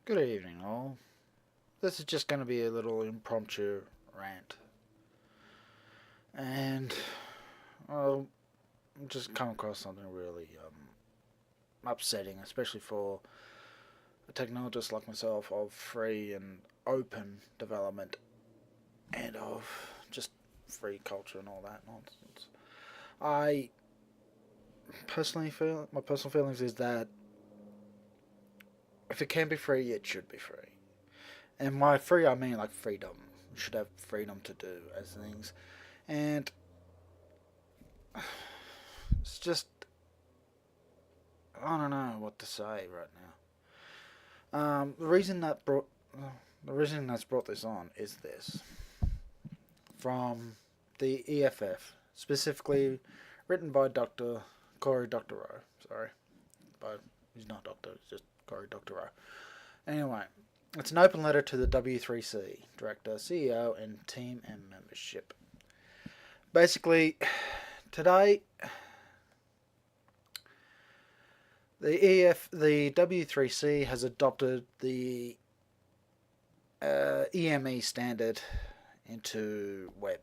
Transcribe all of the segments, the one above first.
Good evening, all. This is just going to be a little impromptu rant. And I'll just come across something really upsetting, especially for a technologist like myself, of free and open development and of just free culture and all that nonsense. I personally feel, my personal feelings is that if it can be free, it should be free. And by free, I mean like freedom. You should have freedom to do as things. And it's just, I don't know what to say right now. The reason that's brought this on is this from the EFF, specifically written by Dr. Cory Doctorow. Sorry, but he's not doctor. It's just Cory Doctorow. Anyway, it's an open letter to the W3C director, CEO, and team and membership. Basically, today the W3C has adopted the EME standard into web,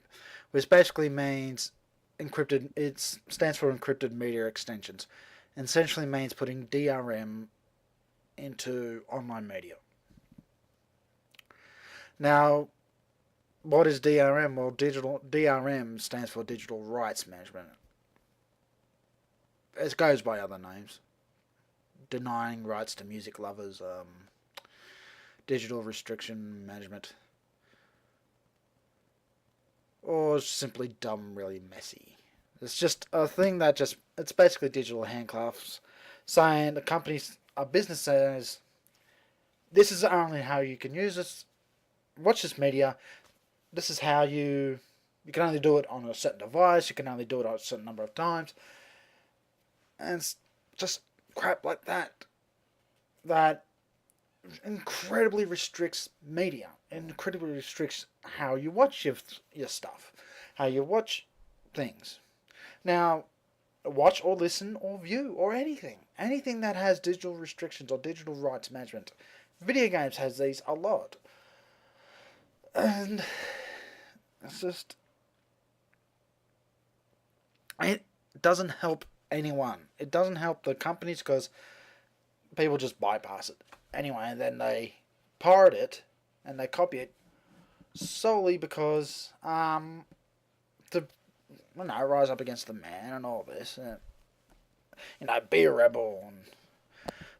which basically means encrypted. It stands for Encrypted Media Extensions, and essentially means putting DRM into online media. Now, what is DRM? Well, DRM stands for Digital Rights Management. It goes by other names: denying rights to music lovers, digital restriction management, or simply dumb, really messy. It's just a thing that it's basically digital handcuffs, saying a business says, this is only how you can use this, watch this media, this is how you can only do it on a certain device, you can only do it a certain number of times, and it's just crap like that incredibly restricts media, incredibly restricts how you watch your stuff, how you watch things. Now, watch or listen or view or anything that has digital restrictions or digital rights management. Video games has these a lot, and it's just, it doesn't help anyone. It doesn't help the companies because people just bypass it anyway, and then they pirate it and they copy it solely because to rise up against the man and all this, be a rebel.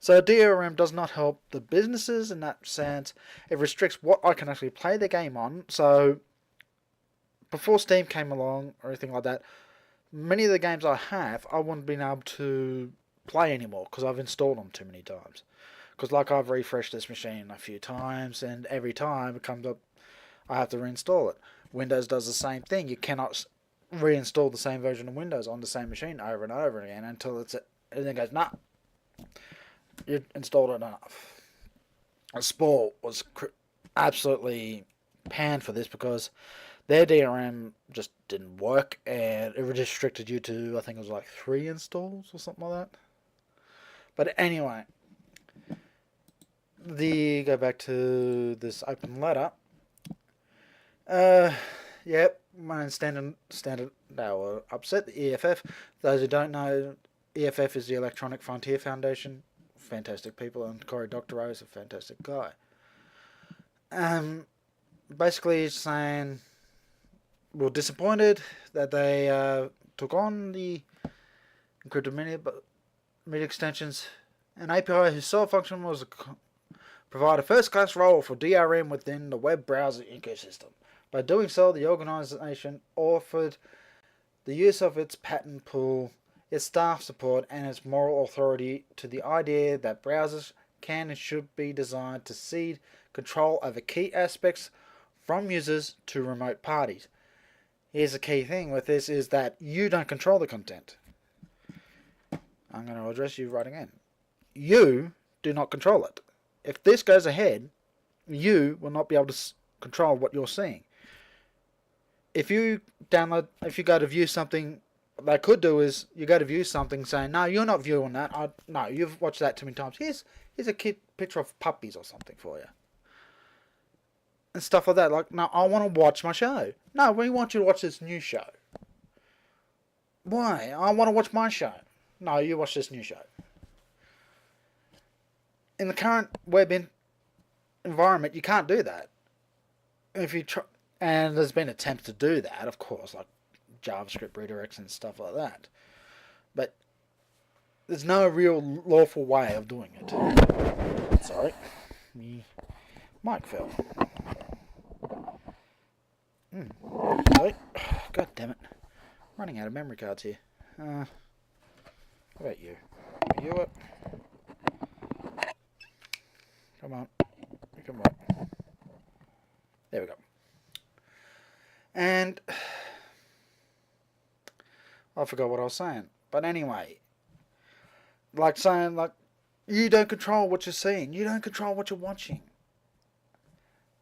So DRM does not help the businesses in that sense. It restricts what I can actually play the game on. So before Steam came along or anything like that, many of the games I have, I wouldn't have been able to play anymore because I've installed them too many times. Because I've refreshed this machine a few times, and every time it comes up, I have to reinstall it. Windows does the same thing. You cannot reinstall the same version of Windows on the same machine over and over again until and then goes, nah, you installed it enough. Sport was absolutely panned for this because their DRM just didn't work, and it restricted you to, I think it was like 3 installs or something like that. But anyway, go back to this open letter. Yep, my standard. They were upset. The EFF. Those who don't know, EFF is the Electronic Frontier Foundation. Fantastic people, and Cory Doctorow is a fantastic guy. Basically, he's saying we're disappointed that they took on the encrypted media extensions, an API whose sole function was to provide a first-class role for DRM within the web browser ecosystem. By doing so, the organization offered the use of its patent pool, its staff support, and its moral authority to the idea that browsers can and should be designed to cede control over key aspects from users to remote parties. Here's the key thing with this is that you don't control the content. I'm going to address you right again. You do not control it. If this goes ahead, you will not be able to control what you're seeing. If you go to view something what they could do is you go to view something saying, no, you're not viewing that. No, you've watched that too many times. Here's a picture of puppies or something for you. And stuff like that. Like, no, I want to watch my show. No, we want you to watch this new show. Why? I want to watch my show. No, you watch this new show. In the current web environment, you can't do that. If you try, and there's been attempts to do that, of course, like JavaScript redirects and stuff like that. But there's no real lawful way of doing it. Sorry, my mic fell. Sorry. God damn it. Running out of memory cards here. How about you? You it? Come on. Come on. There we go. And I forgot what I was saying. But anyway, like saying, like, you don't control what you're seeing. You don't control what you're watching.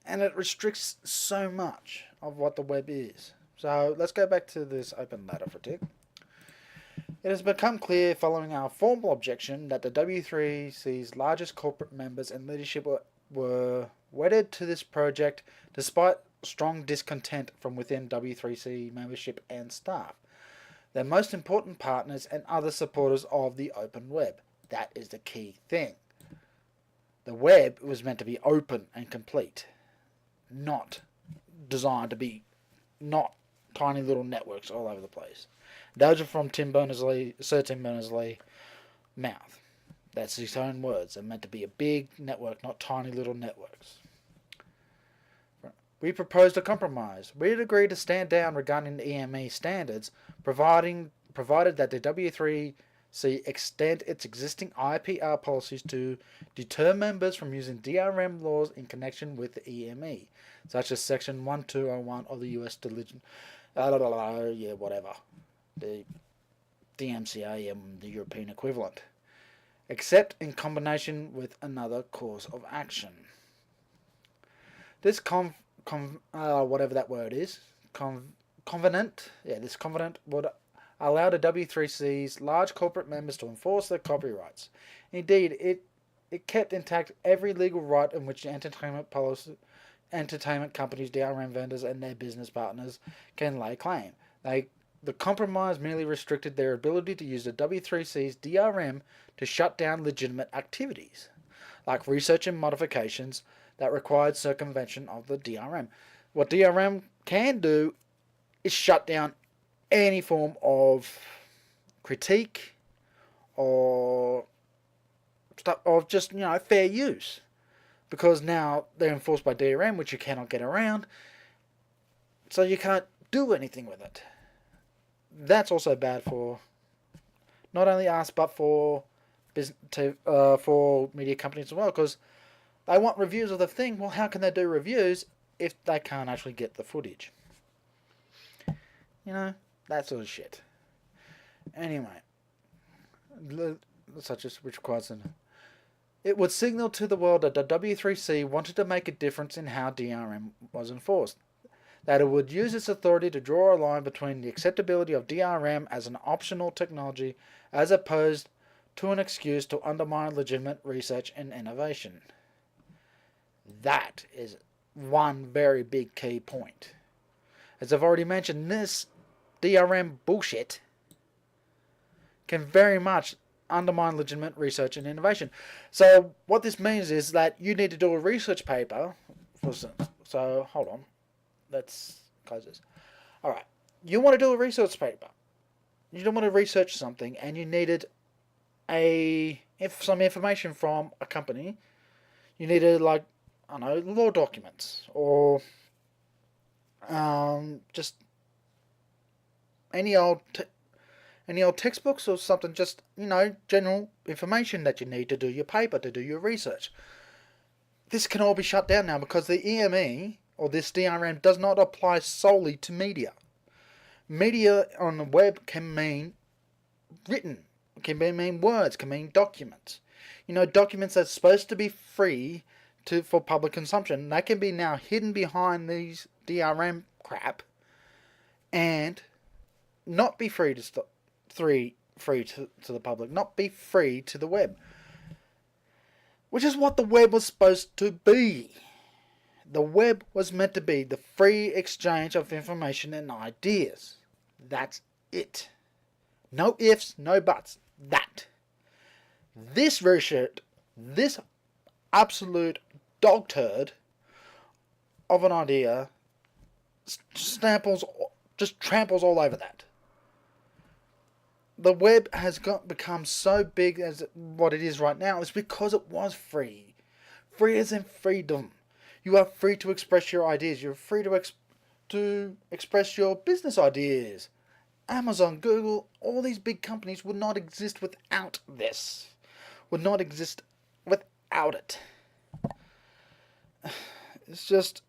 And it restricts so much of what the web is. So let's go back to this open letter for a tick. It has become clear following our formal objection that the W3C's largest corporate members and leadership were wedded to this project despite strong discontent from within W3C membership and staff, their most important partners and other supporters of the open web. That is the key thing. The web was meant to be open and complete, not designed to be not tiny little networks all over the place. Those are from Sir Tim Berners-Lee mouth. That's his own words. They're meant to be a big network, not tiny little networks. We proposed a compromise. We had agreed to stand down regarding the EME standards, provided that the W3C extend its existing IPR policies to deter members from using DRM laws in connection with the EME, such as Section 1201 of the US the DMCA and the European equivalent, except in combination with another course of action. This whatever that word is, covenant would allow the W3C's large corporate members to enforce their copyrights. Indeed, it kept intact every legal right in which entertainment companies, DRM vendors, and their business partners can lay claim. The compromise merely restricted their ability to use the W3C's DRM to shut down legitimate activities, like research and modifications that required circumvention of the DRM. What DRM can do is shut down any form of critique or stuff of just, fair use. Because now they're enforced by DRM, which you cannot get around, so you can't do anything with it. That's also bad for not only us, but for media companies as well, because they want reviews of the thing. Well, how can they do reviews if they can't actually get the footage? That sort of shit. Anyway, such as which requires it would signal to the world that the W3C wanted to make a difference in how DRM was enforced. That it would use its authority to draw a line between the acceptability of DRM as an optional technology as opposed to an excuse to undermine legitimate research and innovation. That is one very big key point. As I've already mentioned, this DRM bullshit can very much undermine legitimate research and innovation. So what this means is that you need to do a research paper. So hold on. Let's close this. Alright. You want to do a research paper. You don't want to research something and you needed some information from a company. You needed, law documents or just any old textbooks or something, just, general information that you need to do your paper, to do your research. This can all be shut down now because the EME, or this DRM, does not apply solely to media. Media on the web can mean written, can mean words, can mean documents. Documents that's supposed to be free for public consumption. They can be now hidden behind these DRM crap and not be free to free to the public, not be free to the web, which is what the web was supposed to be. The web was meant to be the free exchange of information and ideas. That's it. No ifs, no buts. That. This version, this absolute dog turd of an idea just tramples all over that. The web has become so big as what it is right now is because it was free. Free as in freedom. You are free to express your ideas. You're free to express your business ideas. Amazon, Google, all these big companies would not exist without this. Would not exist without it. It's just,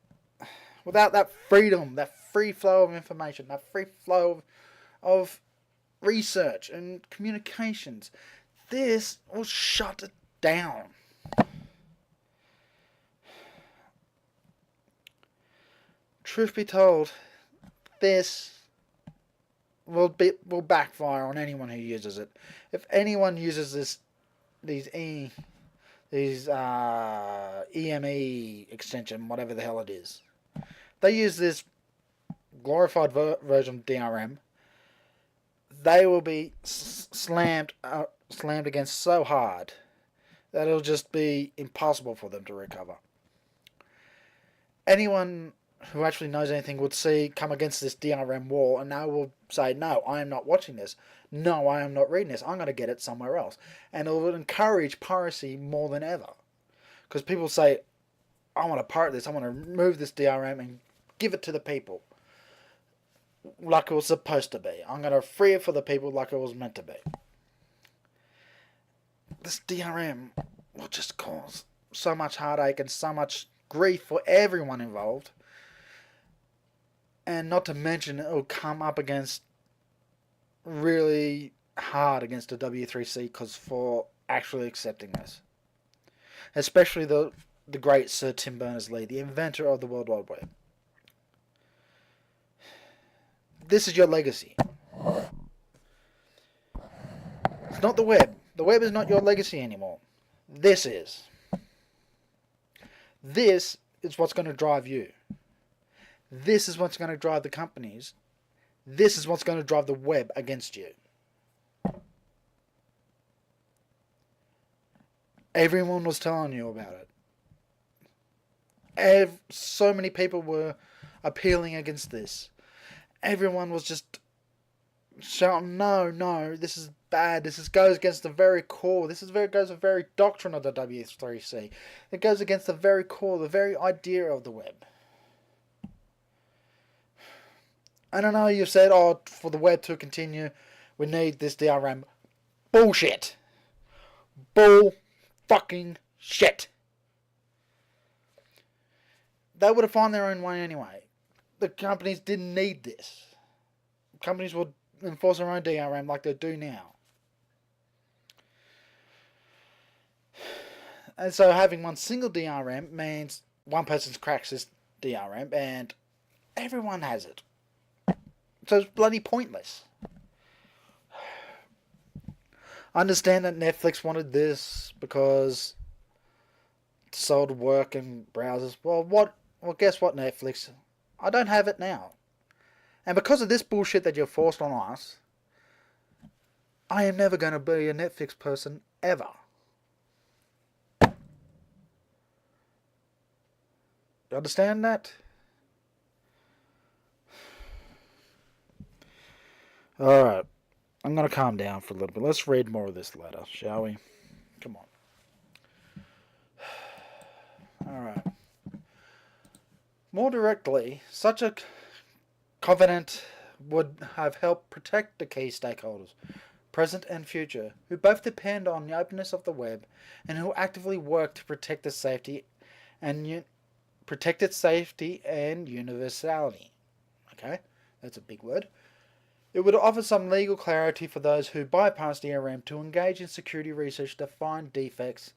without that freedom, that free flow of information, that free flow of research and communications, this will shut it down. Truth be told, this will backfire on anyone who uses it. If anyone uses these EME extension, whatever the hell it is, they use this glorified version of DRM, they will be slammed against so hard that it'll just be impossible for them to recover. Anyone who actually knows anything would come against this DRM wall, and they will say, no, I am not watching this. No, I am not reading this. I'm going to get it somewhere else. And it will encourage piracy more than ever. Because people say, I want to pirate this. I want to remove this DRM and give it to the people like it was supposed to be. I'm going to free it for the people like it was meant to be. This DRM will just cause so much heartache and so much grief for everyone involved. And not to mention, it will come up against really hard against the W3C for actually accepting this. Especially the great Sir Tim Berners-Lee, the inventor of the World Wide Web. This is your legacy. It's not the web. The web is not your legacy anymore. This is. This is what's going to drive you. This is what's going to drive the companies. This is what's going to drive the web against you. Everyone was telling you about it. So many people were appealing against this. Everyone was just shouting, no, this is bad. This goes against the very core. Goes against the very doctrine of the W3C. It goes against the very core, the very idea of the web. I don't know, you've said, for the web to continue, we need this DRM. Bullshit. Bull fucking shit. They would have found their own way anyway. The companies didn't need this. Companies would enforce their own DRM like they do now. And so having one single DRM means one person cracks this DRM and everyone has it. So it's bloody pointless. I understand that Netflix wanted this because it sold work and browsers. Well, guess what, Netflix? I don't have it now. And because of this bullshit that you're forced on us, I am never going to be a Netflix person ever. You understand that? Alright, I'm going to calm down for a little bit. Let's read more of this letter, shall we? Come on. Alright. More directly, such a covenant would have helped protect the key stakeholders, present and future, who both depend on the openness of the web and who actively work to protect its safety and universality. Okay, that's a big word. It would offer some legal clarity for those who bypass DRM to engage in security research to find defects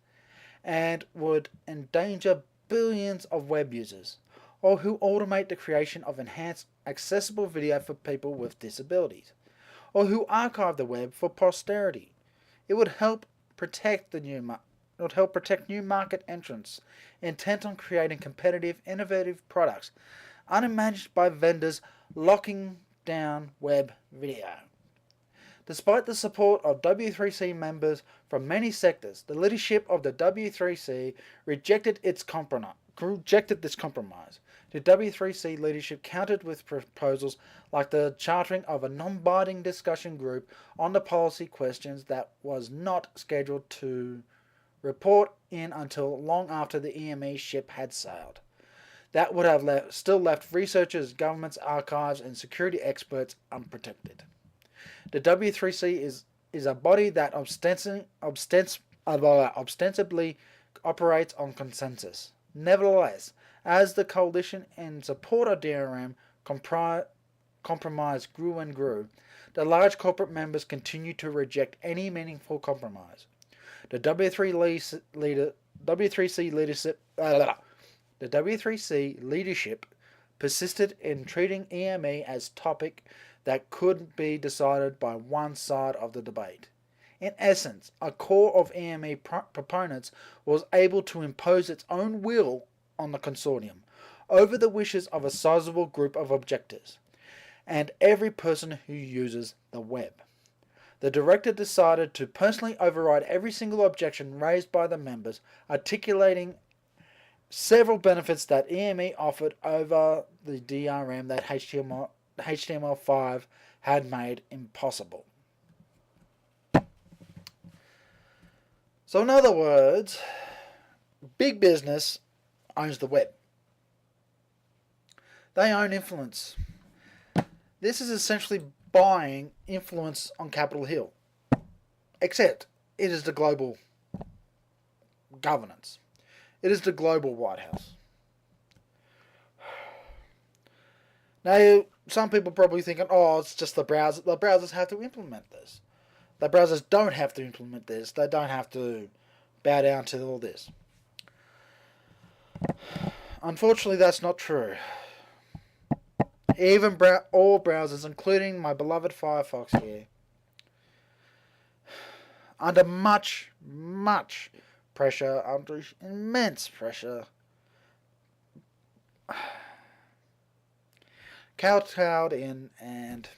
and would endanger billions of web users, or who automate the creation of enhanced accessible video for people with disabilities. or who archive the web for posterity. It would help protect new market entrants intent on creating competitive, innovative products unmanaged by vendors locking down web video. Despite the support of W3C members from many sectors, the leadership of the W3C rejected this compromise. The W3C leadership countered with proposals like the chartering of a non-binding discussion group on the policy questions that was not scheduled to report in until long after the EME ship had sailed. That would have still left researchers, governments, archives, and security experts unprotected. The W3C is a body that ostensibly operates on consensus. Nevertheless, as the coalition in support of DRM compromise grew and grew, the large corporate members continued to reject any meaningful compromise. The W3C leadership persisted in treating EME as topic that could be decided by one side of the debate. In essence, a core of EME proponents was able to impose its own will on the consortium over the wishes of a sizable group of objectors and every person who uses the web. The director decided to personally override every single objection raised by the members, articulating several benefits that EME offered over the DRM that HTML5 had made impossible. So in other words, big business owns the web. They own influence. This is essentially buying influence on Capitol Hill. Except it is the global governance. It is the global White House. Now, some people probably thinking, oh, it's just the browser. The browsers have to implement this. The browsers don't have to implement this. They don't have to bow down to all this. Unfortunately, that's not true. Even all browsers, including my beloved Firefox here, under much pressure, under immense pressure, kowtowed in and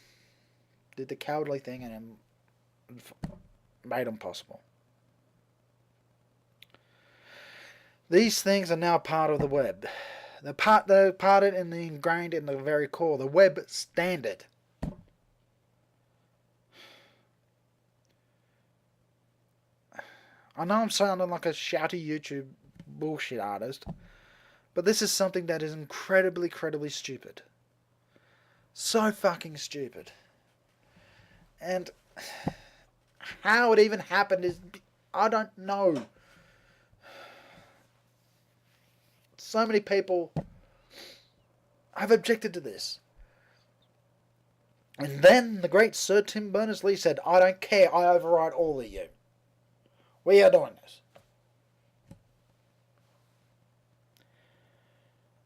did the cowardly thing and made them possible. These things are now part of the web. They're parted and ingrained in the very core, the web standard. I know I'm sounding like a shouty YouTube bullshit artist, but this is something that is incredibly stupid. So fucking stupid. And how it even happened is, I don't know. So many people have objected to this. And then the great Sir Tim Berners-Lee said, I don't care, I override all of you. We are doing this.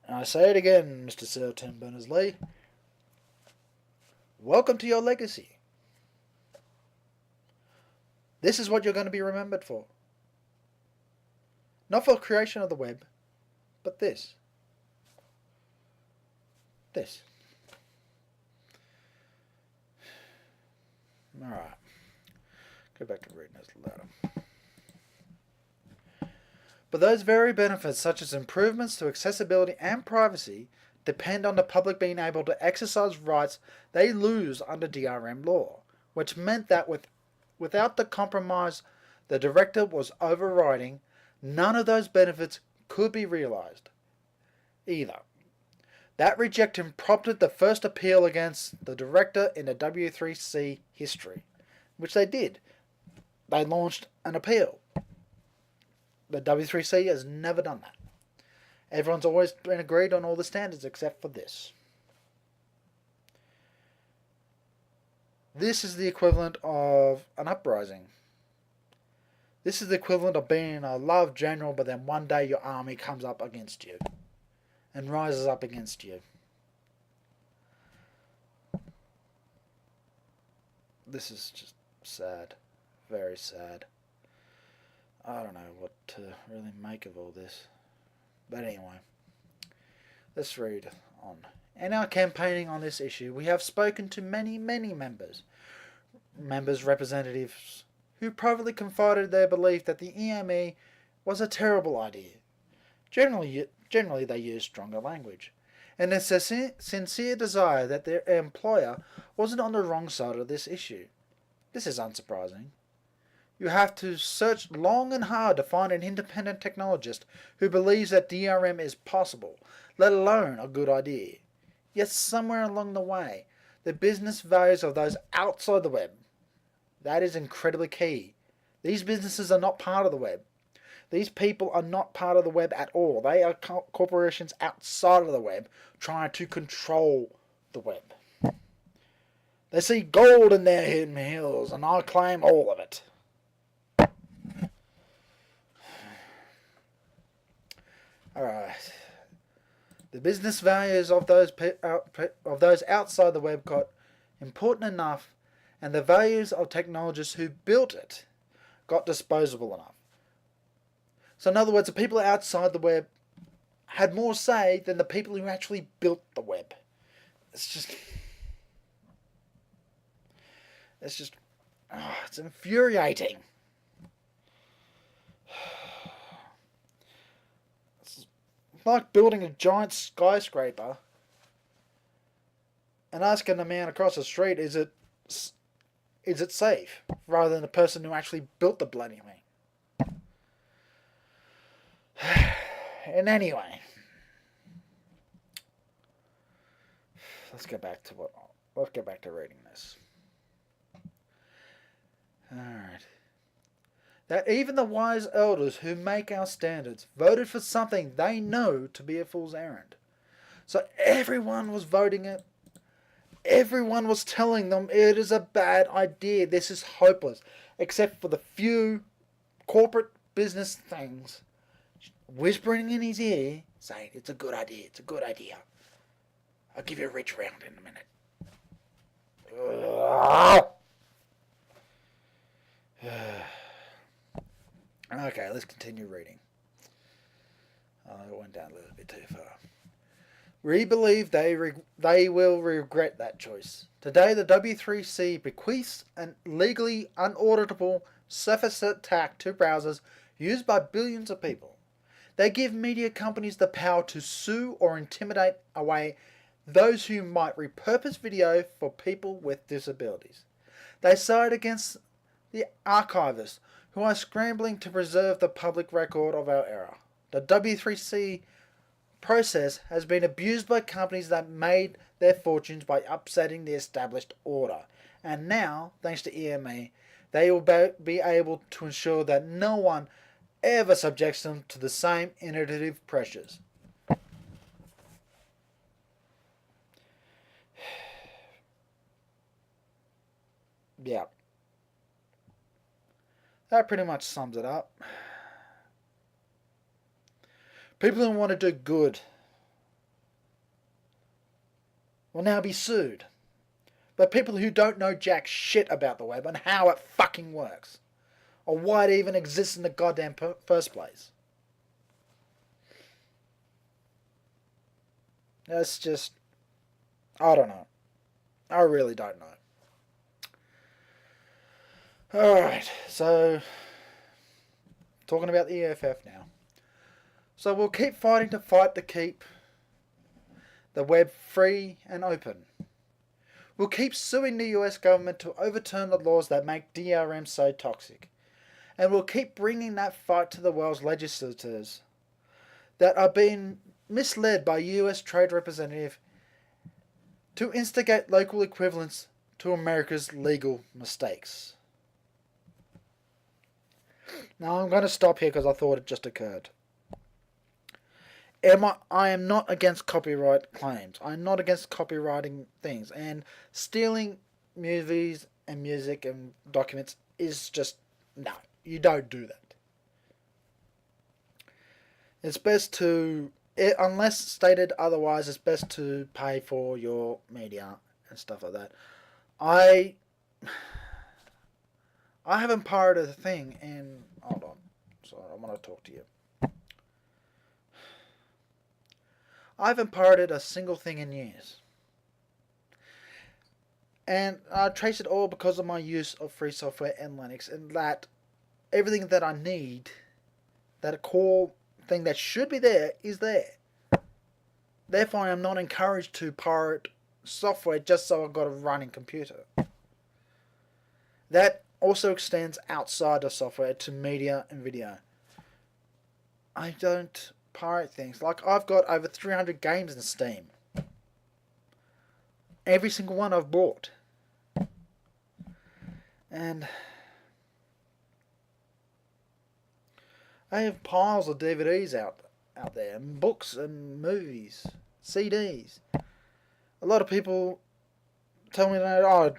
And I say it again, Mr. Sir Tim Berners-Lee. Welcome to your legacy. This is what you're going to be remembered for. Not for the creation of the web, but this. This. Alright. Go back to reading this letter. But those very benefits, such as improvements to accessibility and privacy, depend on the public being able to exercise rights they lose under DRM law, which meant that without the compromise the director was overriding, none of those benefits could be realized either. That rejection prompted the first appeal against the director in the W3C history, which they did. They launched an appeal. The W3C has never done that. Everyone's always been agreed on all the standards except for this. This is the equivalent of an uprising. This is the equivalent of being a love general, but then one day your army comes up against you and rises up against you. This is just sad. Very sad. I don't know what to really make of all this. But anyway, let's read on. In our campaigning on this issue, we have spoken to many members, representatives, who privately confided their belief that the EME was a terrible idea. Generally they use stronger language, and a sincere desire that their employer wasn't on the wrong side of this issue. This is unsurprising. You have to search long and hard to find an independent technologist who believes that DRM is possible, let alone a good idea. Yet somewhere along the way, the business values of those outside the web, that is incredibly key. These businesses are not part of the web. These people are not part of the web at all. They are corporations outside of the web trying to control the web. They see gold in their hidden hills, and I claim all of it. Alright. The business values of those outside the web got important enough, and the values of technologists who built it got disposable enough. So in other words, the people outside the web had more say than the people who actually built the web. It's infuriating. It's like building a giant skyscraper and asking the man across the street, is it safe? Rather than the person who actually built the bloody thing. And anyway, let's get back to reading this. Alright. That even the wise elders who make our standards voted for something they know to be a fool's errand. So everyone was voting it. Everyone was telling them it is a bad idea. This is hopeless. Except for the few corporate business things whispering in his ear, saying, it's a good idea, it's a good idea. I'll give you a rich round in a minute. Okay, let's continue reading. It went down a little bit too far. We believe they will regret that choice. Today, the W3C bequeaths an legally unauditable surface attack to browsers used by billions of people. They give media companies the power to sue or intimidate away those who might repurpose video for people with disabilities. They side against the archivists who are scrambling to preserve the public record of our era. The W3C process has been abused by companies that made their fortunes by upsetting the established order. And now, thanks to EME, they will be able to ensure that no one ever subjects them to the same innovative pressures. Yeah. That pretty much sums it up. People who want to do good will now be sued. But people who don't know jack shit about the web and how it fucking works, or why it even exists in the goddamn first place. That's just, I don't know. I really don't know. Alright, so, talking about the EFF now. So we'll keep fighting to keep the web free and open. We'll keep suing the US government to overturn the laws that make DRM so toxic. And we'll keep bringing that fight to the world's legislators that are being misled by US trade representative to instigate local equivalents to America's legal mistakes. Now I'm going to stop here because I thought it just occurred. I am not against copyright claims. I'm not against copywriting things. And stealing movies and music and documents is just, no, you don't do that. It's best to, unless stated otherwise, it's best to pay for your media and stuff like that. I haven't pirated a thing in... Hold on. Sorry, I want to talk to you. I haven't pirated a single thing in years. And I trace it all because of my use of free software and Linux, and that everything that I need, that a core thing that should be there, is there. Therefore, I am not encouraged to pirate software just so I've got a running computer. That also extends outside of software to media and video. I don't pirate things. Like, I've got over 300 games in Steam. Every single one I've bought. And I have piles of DVDs out there, and books and movies, CDs. A lot of people tell me that, oh,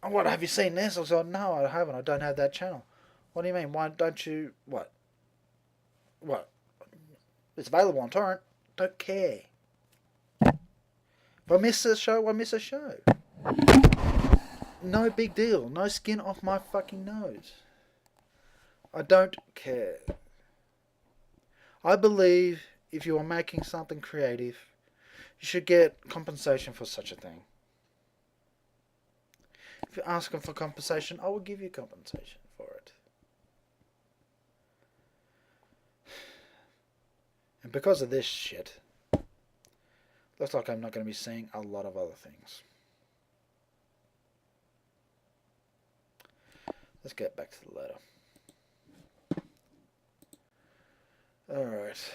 what, have you seen this? I was like, no, I haven't. I don't have that channel. What do you mean? Why don't you... What? It's available on torrent. Don't care. If I miss a show, I miss a show. No big deal. No skin off my fucking nose. I don't care. I believe if you are making something creative, you should get compensation for such a thing. If you're asking for compensation, I will give you compensation for it. And because of this shit, looks like I'm not going to be seeing a lot of other things. Let's get back to the letter. Alright.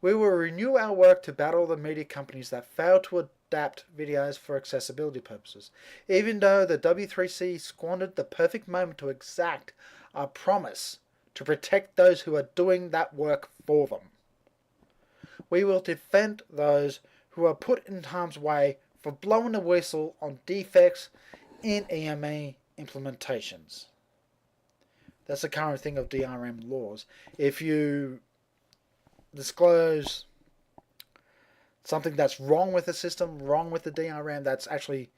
We will renew our work to battle the media companies that fail to adapt videos for accessibility purposes, even though the W3C squandered the perfect moment to exact a promise to protect those who are doing that work for them. We will defend those who are put in harm's way for blowing the whistle on defects in EME implementations. That's the current thing of DRM laws. If you disclose something that's wrong with the system, wrong with the DRM, that's actually,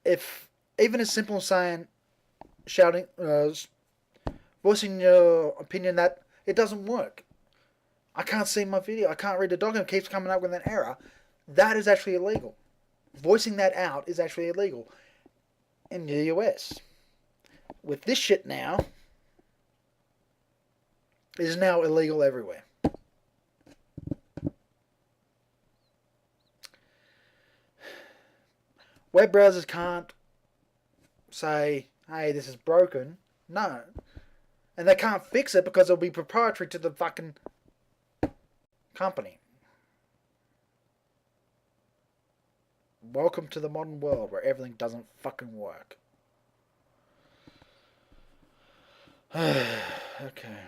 if even as simple as saying, shouting, voicing your opinion that it doesn't work. I can't see my video. I can't read the document. It keeps coming up with an error. That is actually illegal. Voicing that out is actually illegal in the US. With this shit now, it is now illegal everywhere. Web browsers can't say, hey, this is broken. No. And they can't fix it because it'll be proprietary to the fucking company. Welcome to the modern world where everything doesn't fucking work. Okay.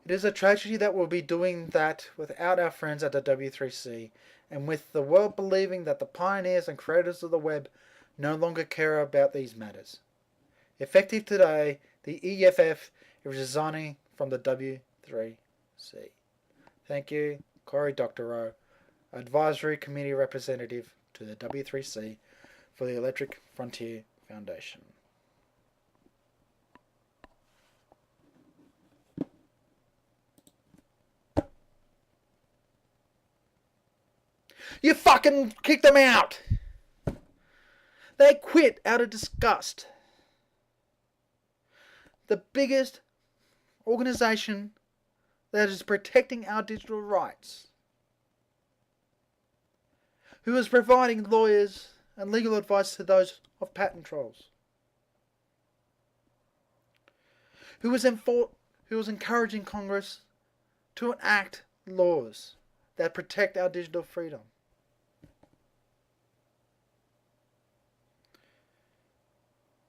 It is a tragedy that we'll be doing that without our friends at the W3C, and with the world believing that the pioneers and creators of the web no longer care about these matters. Effective today, the EFF is resigning from the W3C. Thank you, Cory Doctorow, Advisory Committee Representative to the W3C for the Electric Frontier Foundation. You fucking kicked them out! They quit out of disgust. The biggest organization that is protecting our digital rights, who is providing lawyers and legal advice to those of patent trolls, who is encouraging Congress to enact laws that protect our digital freedom.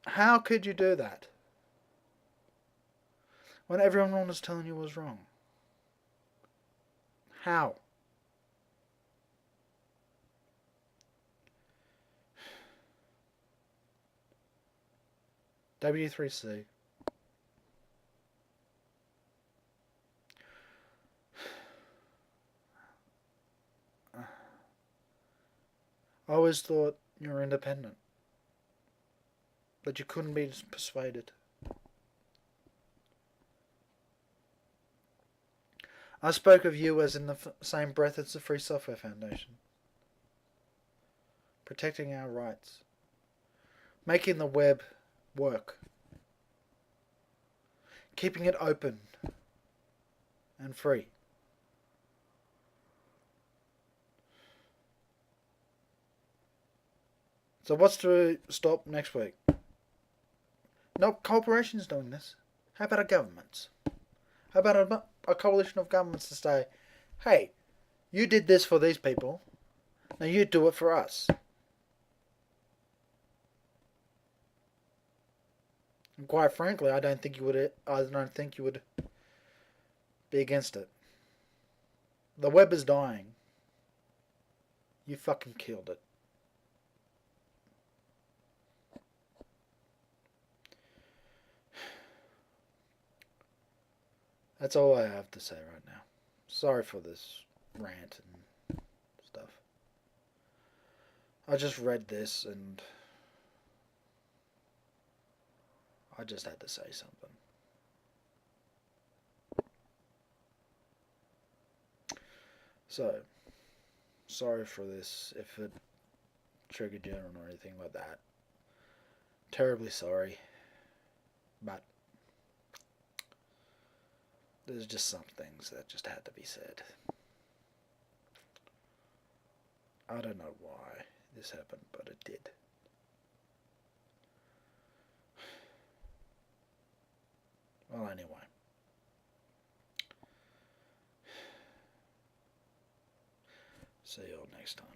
How could you do that when everyone was telling you was wrong? How? W3C. I always thought You're independent. But you couldn't be persuaded. I spoke of you as in the same breath as the Free Software Foundation. Protecting our rights. Making the web work. Keeping it open and free. So what's to stop next week? No corporations doing this. How about our governments? How about a coalition of governments to say, hey, you did this for these people, now you do it for us. And quite frankly, I don't think you would be against it. The web is dying. You fucking killed it. That's all I have to say right now. Sorry for this rant and stuff. I just read this and I just had to say something. So, sorry for this if it triggered you or anything like that. Terribly sorry. But there's just some things that just had to be said. I don't know why this happened, but it did. Well, anyway. See you all next time.